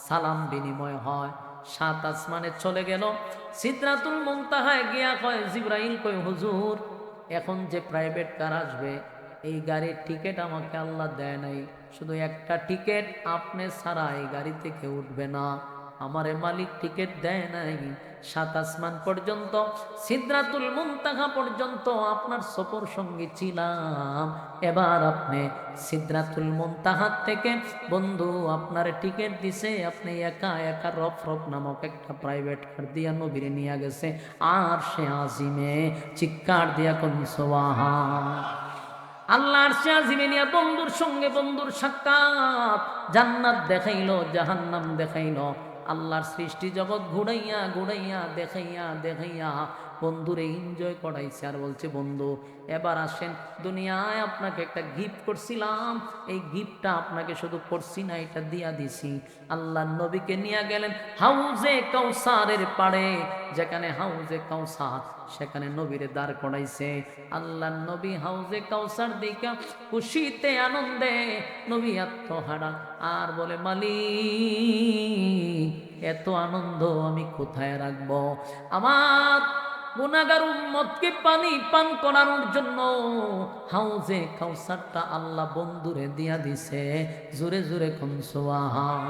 সালাম বিনিময় হয়। 7 আসমানে চলে গেল, সিদরাতুল মুনতাহায় গিয়া কয় জিব্রাইল, কয় হুজুর এখন যে প্রাইভেট কার আসবে, এই গাড়ির টিকিট আমাকে আল্লাহ দেয় নাই, শুধু একটা টিকিট, আপনি ছাড়া এই গাড়ি থেকে উঠবে না। আমারে মালিক টিকিট দেয় নাই, 7 আসমান পর্যন্ত, সিদরাতুল মুনতাহা পর্যন্ত আপনার সফর সঙ্গী ছিলাম। এবার আপনি সিদরাতুল মুনতাহা থেকে বন্ধু আপনার টিকিট দিছে, আপনি একা একা রফরফ নামক একটা প্রাইভেট কার দিয়া নবীরে নিয়ে গেছে আর সে আজিমে। চিৎকার দিয়া কোন সুবহান। আল্লাহর সে আজিমে নিয়া বন্ধুর সঙ্গে বন্ধুর সাক্ষাৎ, জান্নাত দেখাইলো, জাহান্নাম দেখাইলো, আল্লাহর সৃষ্টি জগৎ ঘুরাইয়া ঘুরাইয়া দেখাইয়া দেখাইয়া বন্ধুরে এনজয় করাইছে। আর বলছে, বন্ধু এবার আসেন, দুনিয়ায় আপনাকে একটা গিফট করছিলাম, এই গিফটটা আপনাকে শুধু করছি না, এটা দিয়া দিছি। আল্লাহ নবীকে নিয়ে গেলেন হাউজে কাউসারের পাড়ে, যেখানে হাউজে কাউসার, সেখানে নবীরে দাঁড় করাইছে। আল্লাহ নবী হাউজে কাউসার দেখা খুশিতে আনন্দে নবী আত্মহারা, আর বলে, মালিক এত আনন্দ আমি কোথায় রাখবো? আমার গুনাহগার উম্মতকে পানি পান করানোর জন্য হাউজে কাউসারটা আল্লাহ বন্ধুরে দিয়া দিছে। জোরে জোরে কোন সুবহান।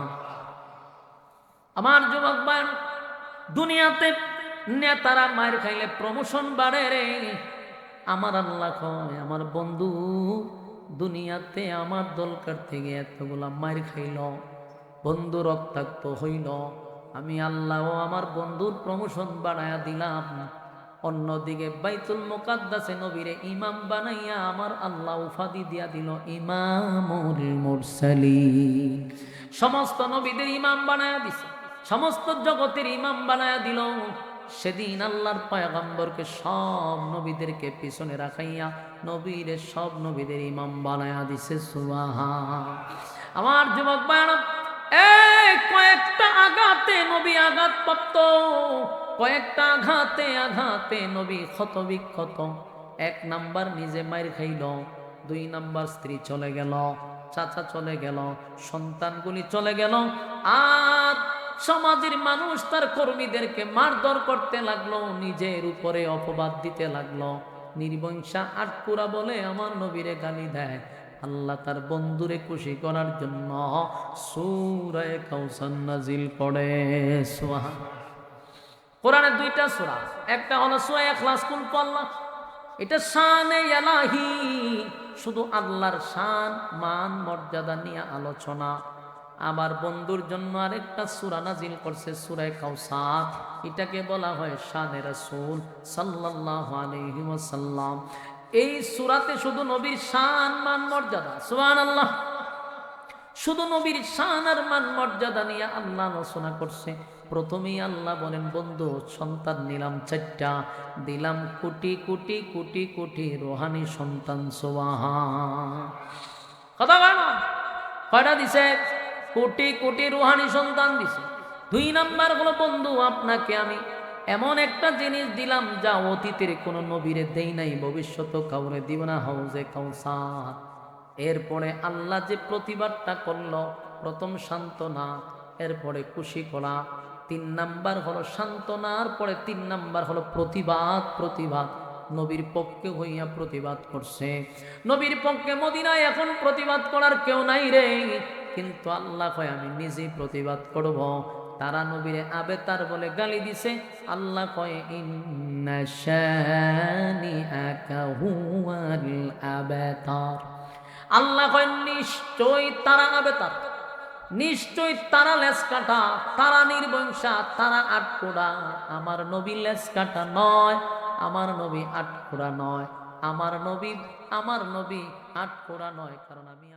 আমার যুবক ভাই, দুনিয়াতে নেতারা মায়ের খাইলে প্রমোশন বাড়ে রে। আমার আল্লাহ কয়, আমার বন্ধু দুনিয়াতে আমার দরকার থেকে এতগুলা মায়ের খাইল, বন্ধু রক্তাক্ত হইল, আমি আল্লাহ আমার বন্ধুর প্রমোশন বাড়ায়া দিলাম। অন্যদিকে বাইতুল মুকাদ্দাসে নবীরে ইমাম বানাইয়া আমার আল্লাহ উপাধি দিয়া দিল ইমামুল মুরসালিন। সমস্ত নবীদের ইমাম বানায়া দিছে, সমস্ত জগতের ইমাম বানায়া দিল। সেদিন আল্লাহর পয়গম্বরকে সব নবীদেরকে পিছনে রাখাইয়া নবীরে সব নবীদের ইমাম বানায়া দিছে। সুবহান। আমার যুবক ভাইরা, কয়েকটা আঘাতে নবী আঘাতপ্রাপ্ত, কয়েকটা আঘাতে আঘাতে নবী ক্ষত বিক্ষত। 1 নাম্বার নিজে মাইর খাইল, 2 নাম্বার স্ত্রী চলে গেল, চাচা চলে গেল, সন্তানগুলি চলে গেল, আর সমাজের মানুষ তার কর্মীদেরকে মারধর করতে লাগলো, নিজের উপরে অপবাদ দিতে লাগলো। নির্বংশা আটকুরা বলে আমার নবীরে গালি দেয়। আল্লাহ তার বন্ধুরে খুশি করার জন্য সূরা কাউসার নাজিল করে। সুবহান। কোরআনে 2টা সূরা, একটা হলো সূরা ইখলাস, কুল আল্লাহ, এটা শানে ইলাহি, শুধু আল্লাহর শান মান মর্যাদা নিয়ে আলোচনা। আবার বন্ধুর জন্য আরেকটা সূরা নাজিল করছে সূরা কাউসার, এটাকে বলা হয় শানে রাসূল সাল্লাল্লাহু আলাইহি ওয়াসাল্লাম। এই সূরাতে শুধু নবীর শান মান মর্যাদা, সুবহানাল্লাহ, শুধু নবীর শান আর মান মর্যাদা নিয়ে আল্লাহ আলোচনা করছে। প্রথমেই আল্লাহ বলেন, বন্ধু সন্তান নিলাম 4টা, দিলাম কোটি কোটি কোটি কোটি রোহানি সন্তান। সুবহান। কথা বল না, কয়টা দিছে? কোটি কোটি রোহানি সন্তান দিছে। 2 নাম্বার হলো, বন্ধু আপনাকে আমি এমন একটা জিনিস দিলাম যা অতীতের কোনো নবীরে দেই নাই, ভবিষ্যৎ কাউরে দিব না, হাউজে কাউসার। এরপরে আল্লাহ যে প্রতিবাদটা করলো, প্রথম সান্ত্বনা, এরপরে খুশি করা, 3 নাম্বার হলো সান্ত্বনার পরে 3 নাম্বার হলো প্রতিবাদ। প্রতিবাদ নবীর পক্ষে হইয়া প্রতিবাদ করছে। নবীর পক্ষে মদিনায় এখন প্রতিবাদ করার কেউ নাই রে, কিন্তু আল্লাহ কয় আমি নিজেই প্রতিবাদ করব। তারা নবীরে আবেতার বলে গালি দিছে, আল্লাহ কয় ইন্না শানিআকা হুয়াল আবতার। আল্লাহ কয় নিশ্চয় তারা আবেতার, নিশ্চয় তারা লেজ কাটা, তারা নির্বংশা, তারা আটকোড়া। আমার নবী লেজ কাটা নয়, আমার নবী আটকোড়া নয়, আমার নবী আটকোড়া নয়। কারণ আমি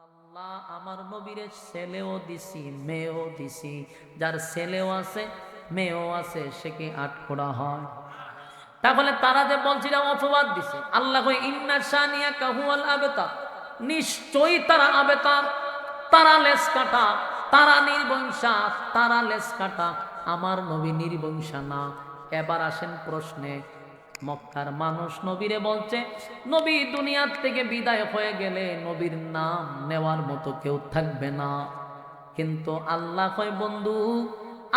আল্লাহ আমার নবীরে ছেলেও দিছি মেয়েও দিছি, যার ছেলেও আছে মেয়েও আছে সে কি আটকোড়া হয়? তাহলে তারা যে বলছিল অপবাদ দিছে, আল্লাহ কয় ইন্না শানিআকা হুয়াল আবতার, নিশ্চয়ই তারা আবেতার, তারা লেজ কাটা, তারা নির্বংশা, তারা লেজ কাটা, আমার নবী নির্বংশা না। এবার আসেন প্রশ্নে, মক্কার মানুষ নবীরে বলছে, নবী দুনিয়ার থেকে বিদায় হয়ে গেলে নবীর নাম নেওয়ার মতো কেউ থাকবে না। কিন্তু আল্লাহ কয়, বন্ধু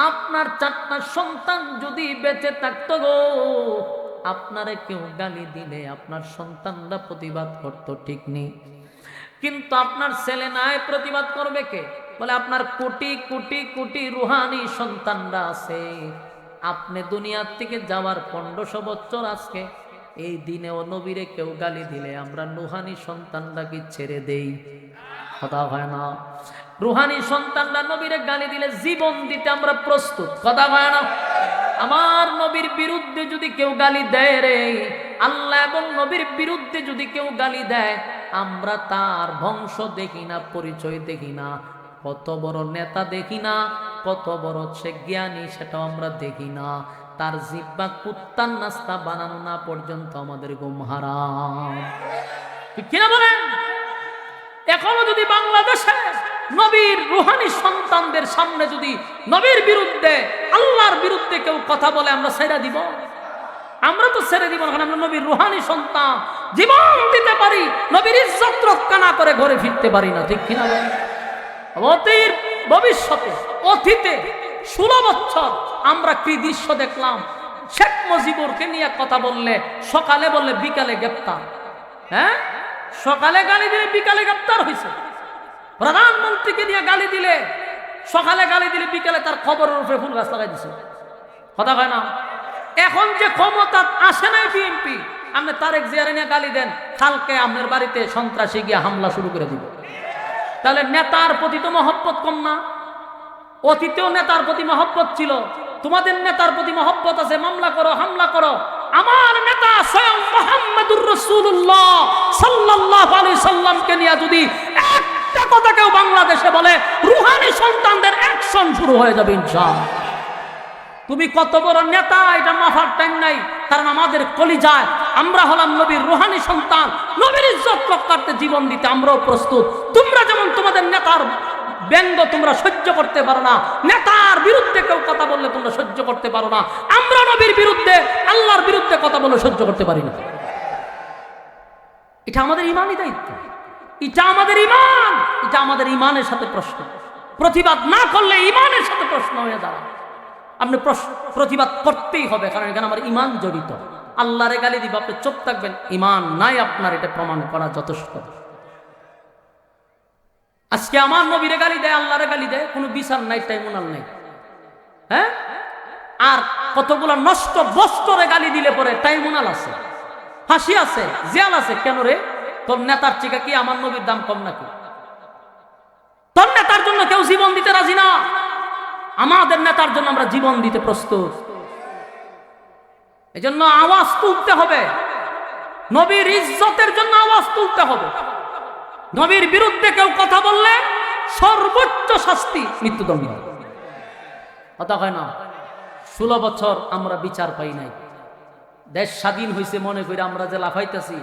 আপনার 4টা সন্তান যদি বেঁচে থাকতো গো, আপনারে কেউ গালি দিলে আপনার সন্তানরা প্রতিবাদ করতো, ঠিক নেই? কিন্তু আপনার ছেলে নাই, প্রতিবাদ করবে কে? বলে আপনার কোটি কোটি কোটি রুহানি সন্তানরা আছে, আপনি দুনিয়ার থেকে যাওয়ার 1500 বছর আজকে এই দিনেও নবীরে কেউ গালি দিলে আমরা রুহানি সন্তানরা কি ছেড়ে দেই? কথা হয় না। রুহানি সন্তানরা নবীরে গালি দিলে জীবন দিতে আমরা প্রস্তুত। কথা হয় না। আমার নবীর বিরুদ্ধে যদি কেউ গালি দেয় রে, আল্লাহ এবং নবীর বিরুদ্ধে যদি কেউ গালি দেয়, আমরা তার বংশ দেখি না, পরিচয় দেখি না, কত বড় নেতা দেখি না, কত বড় সে জ্ঞানী সেটাও আমরা দেখি না, তার জিহ্বা কুত্তার নাস্তা বানানো না পর্যন্ত আমাদের ঘুম হারাম। ঠিক কিনা বলেন? এখনো যদি বাংলাদেশে নবীর রুহানি সন্তানদের সামনে যদি নবীর বিরুদ্ধে, আল্লাহর বিরুদ্ধে কেউ কথা বলে, আমরা ছেড়ে দিব? আমরা তো ছেড়ে দিব না, আমরা নবীর রুহানি সন্তান, জীবন দিতে পারি, নবীর ইজ্জত রক্ষা না করে ঘরে ফিরতে পারি না। ঠিক কিনা বলেন? অতীত ভবিষ্যতে অতীতে 16 বছর আমরা কি দৃশ্য দেখলাম? শেখ মুজিবুরকে নিয়ে কথা বললে সকালে বললে বিকালে গ্রেপ্তার। হ্যাঁ, সকালে গালি দিলে বিকালে গ্রেপ্তার হয়েছে। প্রধানমন্ত্রীকে নিয়ে গালি দিলে সকালে গালি দিলে বিকালে তার খবরের উপরে ফুল গাছ লাগাই দিছে। কথা হয় না? এখন যে ক্ষমতা আসে নাই বিএনপি, আপনি তারেক জিয়ারে নিয়ে গালি দেন, কালকে আপনার বাড়িতে সন্ত্রাসী গিয়ে হামলা শুরু করে দিব। তাহলে নেতার প্রতি তো মহব্বত কম না? অতীতেও নেতার প্রতি মহব্বত ছিল, তোমাদের নেতার প্রতি মহব্বত আছে, মামলা করো, হামলা করো। আমার নেতা স্বয়ং মুহাম্মদুর রাসূলুল্লাহ সাল্লাল্লাহু আলাইহি সাল্লামকে নিয়ে যদি একটা কথা কেউ বাংলাদেশে বলে, রুহানি সন্তানদের অ্যাকশন শুরু হয়ে যাবে ইনশাআল্লাহ। তুমি কত বড় নেতা এটা মাফার টাইম নাই, কারণ আমাদের কলিজায় আমরা হলাম নবীর রুহানি সন্তান, নবীর ইজ্জত রক্ষার্থে জীবন দিতে আমরাও প্রস্তুত। তোমরা যেমন তোমাদের নেতার ব্যঙ্গ তোমরা সহ্য করতে পারো না, নেতার বিরুদ্ধে কেউ কথা বললে তোমরা সহ্য করতে পারো না, আমরা নবীর বিরুদ্ধে, আল্লাহর বিরুদ্ধে কথা বলে সহ্য করতে পারি না। এটা আমাদের ইমানই দায়িত্ব, এটা আমাদের ইমান, এটা আমাদের ইমানের সাথে প্রশ্ন। প্রতিবাদ না করলে ইমানের সাথে প্রশ্ন হয়ে দাঁড়ায়। আপনি প্রতিবাদ করতেই হবে, কারণ এখানে আমার ইমান জড়িত। আল্লাহরে গালি দিব, আপনি চুপ থাকবেন, ইমান নাই আপনার, এটা প্রমাণ করা যথেষ্ট। আজকে আমার নবীরে গালি দেয়, আল্লাহরে গালি দেয়, কোনো বিচার নাই, ট্রাইব্যুনাল নাই। হ্যাঁ, আর কতগুলো নষ্ট বস্ত্রে গালি দিলে পরে ট্রাইব্যুনাল আছে, ফাঁসি আছে, জেল আছে। কেন রে? তোর নেতার চিকা কি আমার নবীর দাম কম নাকি? তোর নেতার জন্য কেউ জীবন দিতে রাজি না, আমাদের নেতার জন্য আমরা জীবন দিতে প্রস্তুত। এজন্য আওয়াজ তুলতে হবে, নবীর ইজ্জতের জন্য আওয়াজ তুলতে হবে। নবীর বিরুদ্ধে কেউ কথা বললে সর্বোচ্চ শাস্তি মৃত্যুদণ্ড। কথা হয় না? 16 বছর আমরা বিচার পাই নাই। দেশ স্বাধীন হয়েছে মনে করে আমরা যে লাফাইতেছি,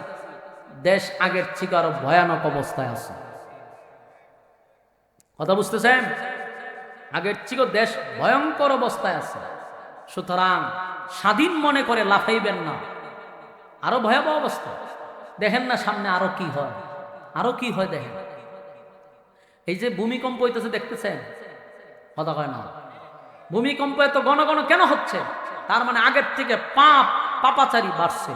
দেশ আগের থেকে আরো ভয়ানক অবস্থায় আছে। কথা বুঝতেছেন? আগের থেকে দেশ ভয়ঙ্কর অবস্থায় আছে। সুতরাং স্বাধীন মনে করে লাফাইবেন না, আরো ভয়াবহ অবস্থা। দেখেন না সামনে আরো কি হয়, আরো কি হয় দেখেন। এই যে ভূমিকম্প হইতেছে দেখতেছেন? কথা হয় না? ভূমিকম্প এত ঘন ঘন কেন হচ্ছে? তার মানে আগের থেকে পাপাচারী বাড়ছে।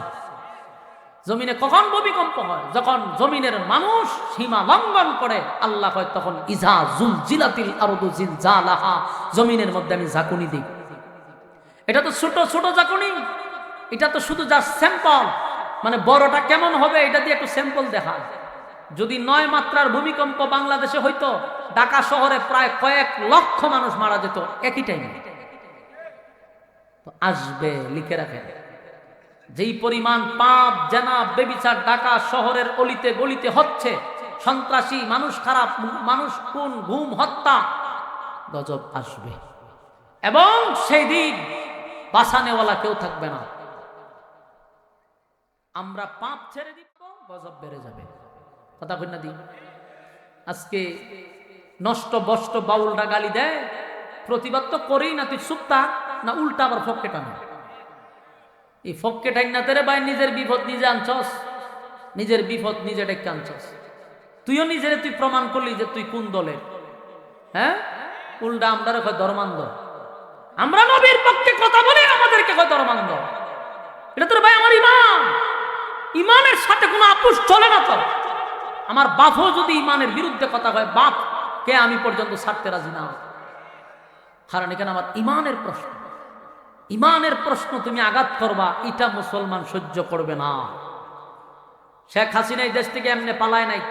জমিনে কখন ভূমিকম্প হয়? যখন জমিনের মানুষ সীমা লঙ্ঘন করে। আল্লাহ কয় তখন ইজা জুলজিলাতিল আরদু জিলজালাহা, জমিনের মধ্যে আমি ঝাঁকুনি দিই। এটা তো ছোট ছোট ঝাঁকুনি, এটা তো শুধু যা স্যাম্পল, মানে বড়টা কেমন হবে এটা দিয়ে একটু স্যাম্পল দেখায়। যদি 9 মাত্রার ভূমিকম্প বাংলাদেশে হইতো, ঢাকা শহরে প্রায় কয়েক লক্ষ মানুষ মারা যেত একই টাইমে। তো আসবে, লিখে রাখেন। যেই পরিমাণ পাপ জেনাব বেবিচার ঢাকা শহরের অলিতে গলিতে হচ্ছে, সন্ত্রাসী, মানুষ খারাপ, মানুষ খুন, গুম, হত্যা, গজব আসবে। এবং সেই দিন বাঁচানেওয়ালা কেউ থাকবে না। আমরা পাপ ছেড়ে দিব, গজব বেড়ে যাবে। কথা কই না দি? আজকে নষ্ট বষ্ট বাউলটা গালি দেয়, প্রতিবাদ তো করেই না, তুই চুপতা না, উল্টা আবার ফক্কে টানে। এই ফক্কে টাইন না তেরে ভাই, নিজের বিপদ নিজে আনছস, নিজের বিপদ নিজে ডেকে আনছস। তুইও নিজের তুই প্রমাণ করলি যে তুই কোন দলের। হ্যাঁ, উল্টা আমরা কয় ধর্মান্ধ। আমরা নবীর পক্ষে কথা বলে আমাদেরকে কয় ধর্মান্ধ। এটা তোর ভাই আমার ইমান, ইমানের সাথে কোনো আপোষ চলে না। তো আমার বাপও যদি ইমানের বিরুদ্ধে কথা কয়, বাপ কে আমি পর্যন্ত ছাড়তে রাজি না। কারণ এখানে আমার ইমানের প্রশ্ন, ইমানের প্রশ্ন তুমি আঘাত করবা, এটা মুসলমান সহ্য করবে না। শেখ হাসিনা এই দেশ থেকে এমনি পালায় নাই,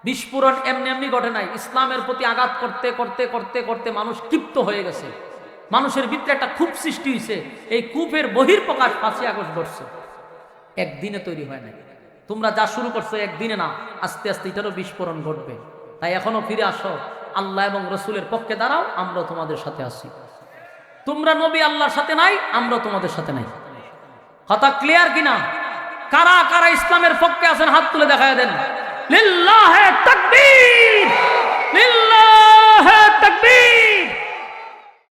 বিস্ফোরণ এমনি এমনি ঘটে নাই। ইসলামের প্রতি আঘাত করতে করতে করতে করতে মানুষ ক্ষিপ্ত হয়ে গেছে, মানুষের ভিতরে একটা ক্ষোভ সৃষ্টি হয়েছে। এই ক্ষোভের বহির্প্রকাশ 5ই আগস্ট ঘটছে, একদিনে তৈরি হয় নাই। তোমরা যা শুরু করছো একদিনে না, আস্তে আস্তে এটারও বিস্ফোরণ ঘটবে। তাই এখনো ফিরে আসো, আল্লাহ এবং রসুলের পক্ষে দাঁড়াও, আমরা তোমাদের সাথে আছি। তোমরা নবী আল্লাহর সাথে নাই, আমরা তোমাদের সাথে নাই। কথা ক্লিয়ার কিনা? কারা কারা ইসলামের পক্ষে আছেন হাত তুলে দেখায় দেন। লিল্লাহে তাকবীর।